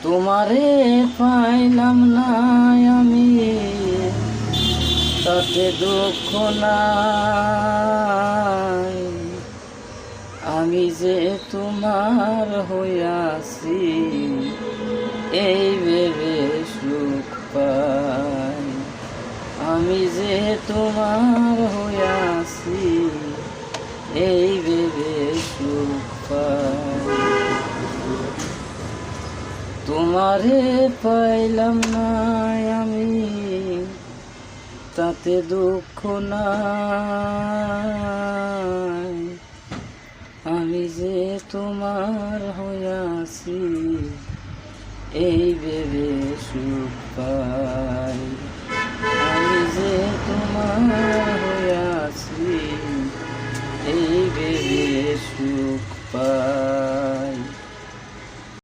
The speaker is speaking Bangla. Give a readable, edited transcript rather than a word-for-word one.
তোমারে পাইলাম না আমি, তাতে দুঃখ নাই। আমি যে তোমার হইয়াছি, এই ভেবে সুখ পাই। আমি যে তোমার হইয়াছি, এই ভেবে সুখ পাই। তোমারে পাইলাম না আমি, তাতে দুঃখ নাই। আমি যে তোমার হইয়াছি, এই ভেবে সুখ পাই। আমি যে তোমার হইয়াছি, এই ভেবে সুখ পাই।